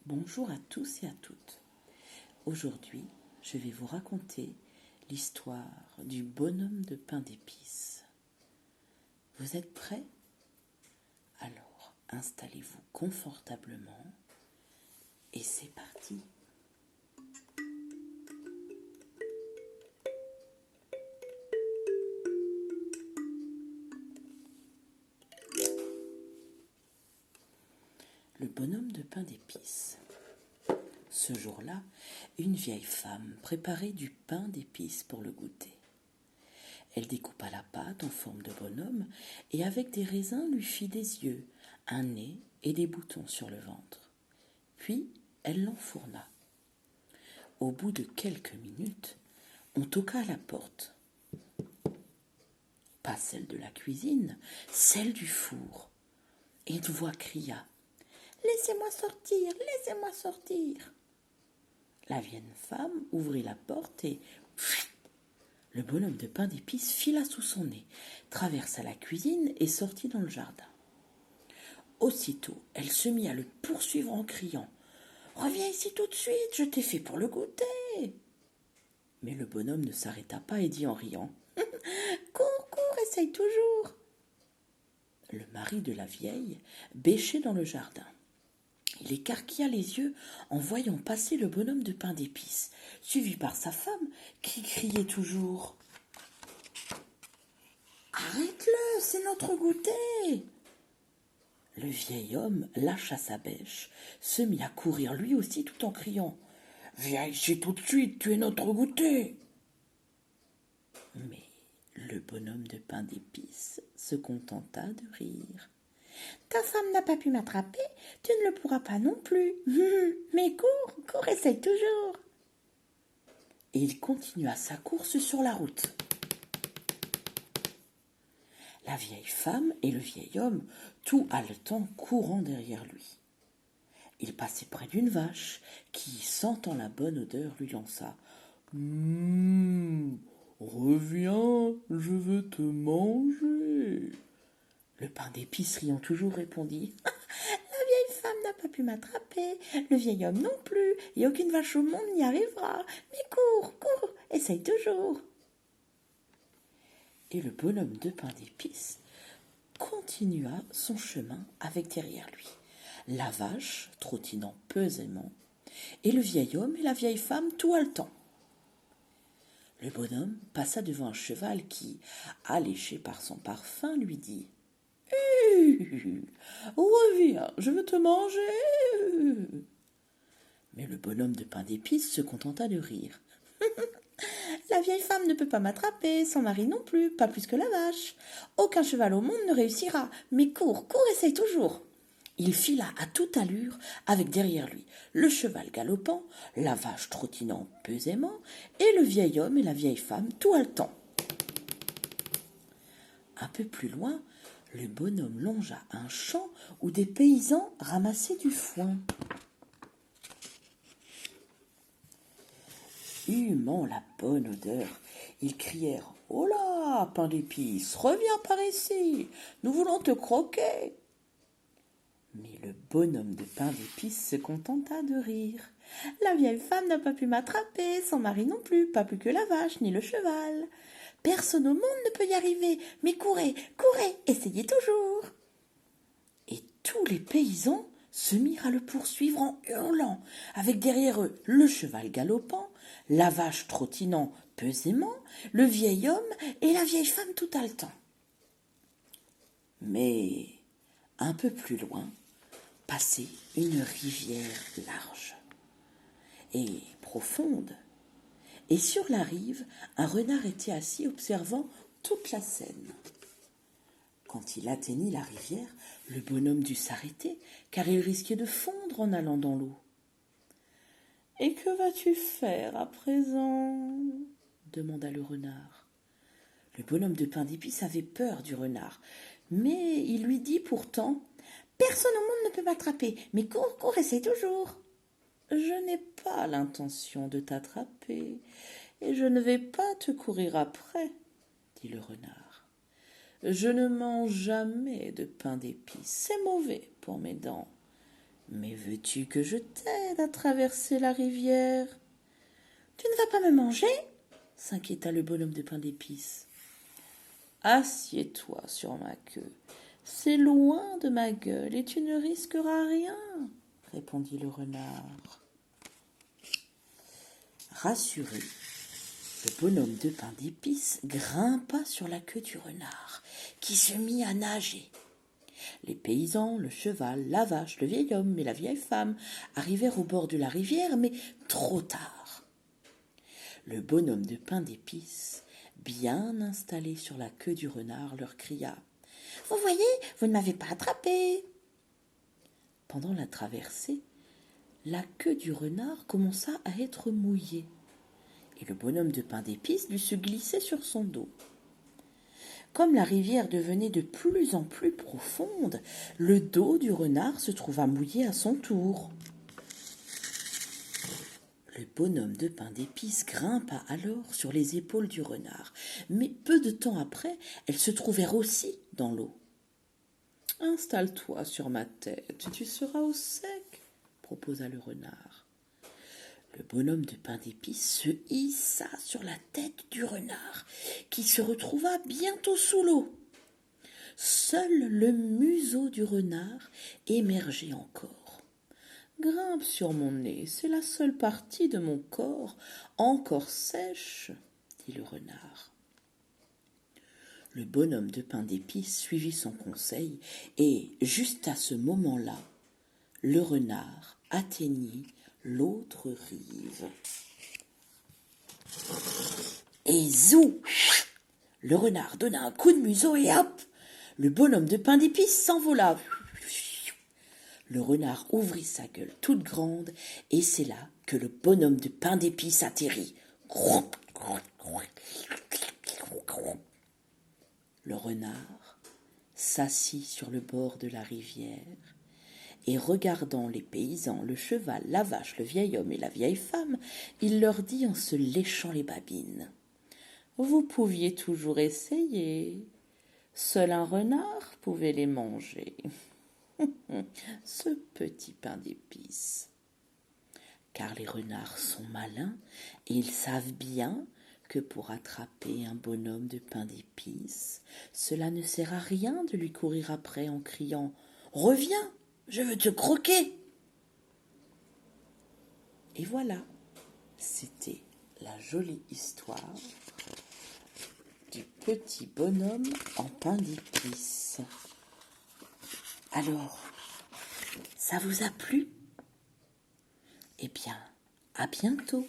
Bonjour à tous et à toutes. Aujourd'hui, je vais vous raconter l'histoire du bonhomme de pain d'épices. Vous êtes prêts? Alors, installez-vous confortablement et c'est parti. Le bonhomme de pain d'épices. Ce jour-là, une vieille femme préparait du pain d'épices pour le goûter. Elle découpa la pâte en forme de bonhomme et avec des raisins lui fit des yeux, un nez et des boutons sur le ventre. Puis elle l'enfourna. Au bout de quelques minutes, on toqua à la porte. Pas celle de la cuisine, celle du four. Et une voix cria « Laissez-moi sortir, laissez-moi sortir !» La vieille femme ouvrit la porte et le bonhomme de pain d'épices fila sous son nez, traversa la cuisine et sortit dans le jardin. Aussitôt, elle se mit à le poursuivre en criant « Reviens ici tout de suite, je t'ai fait pour le goûter !» Mais le bonhomme ne s'arrêta pas et dit en riant « Cours, cours, essaye toujours !» Le mari de la vieille bêchait dans le jardin. Il écarquilla les yeux en voyant passer le bonhomme de pain d'épices, suivi par sa femme qui criait toujours « Arrête-le, c'est notre goûter !» Le vieil homme lâcha sa bêche, se mit à courir lui aussi tout en criant « Viens ici tout de suite, tu es notre goûter !» Mais le bonhomme de pain d'épices se contenta de rire. « Ta femme n'a pas pu m'attraper, tu ne le pourras pas non plus. Mais cours, cours, essaye toujours. » Et il continua sa course sur la route. La vieille femme et le vieil homme, tout haletant, courant derrière lui. Il passait près d'une vache qui, sentant la bonne odeur, lui lança « Reviens, je veux te manger !» Le pain d'épices riant toujours répondit « La vieille femme n'a pas pu m'attraper, le vieil homme non plus, et aucune vache au monde n'y arrivera. Mais cours, cours, essaye toujours. » Et le bonhomme de pain d'épices continua son chemin avec derrière lui la vache trottinant pesamment, et le vieil homme et la vieille femme tout haletant. Le bonhomme passa devant un cheval qui, alléché par son parfum, lui dit « Reviens, je veux te manger !» Mais le bonhomme de pain d'épices se contenta de rire. « La vieille femme ne peut pas m'attraper, son mari non plus, pas plus que la vache. Aucun cheval au monde ne réussira, mais cours, cours, essaye toujours. » Il fila à toute allure, avec derrière lui le cheval galopant, la vache trottinant pesamment, et le vieil homme et la vieille femme tout haletant. Un peu plus loin, le bonhomme longea un champ où des paysans ramassaient du foin. Humant la bonne odeur, ils crièrent « Oh là, pain d'épices, reviens par ici, nous voulons te croquer !» Mais le bonhomme de pain d'épices se contenta de rire. « La vieille femme n'a pas pu m'attraper, son mari non plus, pas plus que la vache ni le cheval. Personne au monde ne peut y arriver, mais courez, courez, essayez toujours !» Et tous les paysans se mirent à le poursuivre en hurlant, avec derrière eux le cheval galopant, la vache trottinant pesamment, le vieil homme et la vieille femme tout haletant. Mais un peu plus loin, passait une rivière large et profonde, et sur la rive, un renard était assis observant toute la scène. Quand il atteignit la rivière, le bonhomme dut s'arrêter, car il risquait de fondre en allant dans l'eau. « Et que vas-tu faire à présent ?» demanda le renard. Le bonhomme de pain d'épices avait peur du renard, mais il lui dit pourtant « Personne au monde ne peut m'attraper, mais cours, cours, essaye toujours. »« Je n'ai pas l'intention de t'attraper, et je ne vais pas te courir après, » dit le renard. « Je ne mange jamais de pain d'épices, c'est mauvais pour mes dents. Mais veux-tu que je t'aide ? m'aide à traverser la rivière. Tu ne vas pas me manger? S'inquiéta le bonhomme de pain d'épices. Assieds-toi sur ma queue. C'est loin de ma gueule et tu ne risqueras rien, répondit le renard. Rassuré, le bonhomme de pain d'épices grimpa sur la queue du renard, qui se mit à nager. Les paysans, le cheval, la vache, le vieil homme et la vieille femme arrivèrent au bord de la rivière, mais trop tard. Le bonhomme de pain d'épices, bien installé sur la queue du renard, leur cria « Vous voyez, vous ne m'avez pas attrapé !» Pendant la traversée, la queue du renard commença à être mouillée, et le bonhomme de pain d'épices dut se glisser sur son dos. Comme la rivière devenait de plus en plus profonde, le dos du renard se trouva mouillé à son tour. Le bonhomme de pain d'épices grimpa alors sur les épaules du renard, mais peu de temps après, elles se trouvèrent aussi dans l'eau. « Installe-toi sur ma tête, tu seras au sec, » proposa le renard. Le bonhomme de pain d'épices se hissa sur la tête du renard, qui se retrouva bientôt sous l'eau. Seul le museau du renard émergeait encore. « Grimpe sur mon nez, c'est la seule partie de mon corps encore sèche, » dit le renard. Le bonhomme de pain d'épices suivit son conseil, et, juste à ce moment-là, le renard atteignit l'autre rive. Et zou! Le renard donna un coup de museau et hop! Le bonhomme de pain d'épices s'envola. Le renard ouvrit sa gueule toute grande, et c'est là que le bonhomme de pain d'épices atterrit. Le renard s'assit sur le bord de la rivière, et regardant les paysans, le cheval, la vache, le vieil homme et la vieille femme, il leur dit en se léchant les babines : « Vous pouviez toujours essayer. Seul un renard pouvait les manger. Ce petit pain d'épices. » Car les renards sont malins et ils savent bien que pour attraper un bonhomme de pain d'épices, cela ne sert à rien de lui courir après en criant « Reviens, je veux te croquer !» Et voilà, c'était la jolie histoire du petit bonhomme en pain d'épices. Alors, ça vous a plu ? Eh bien, à bientôt.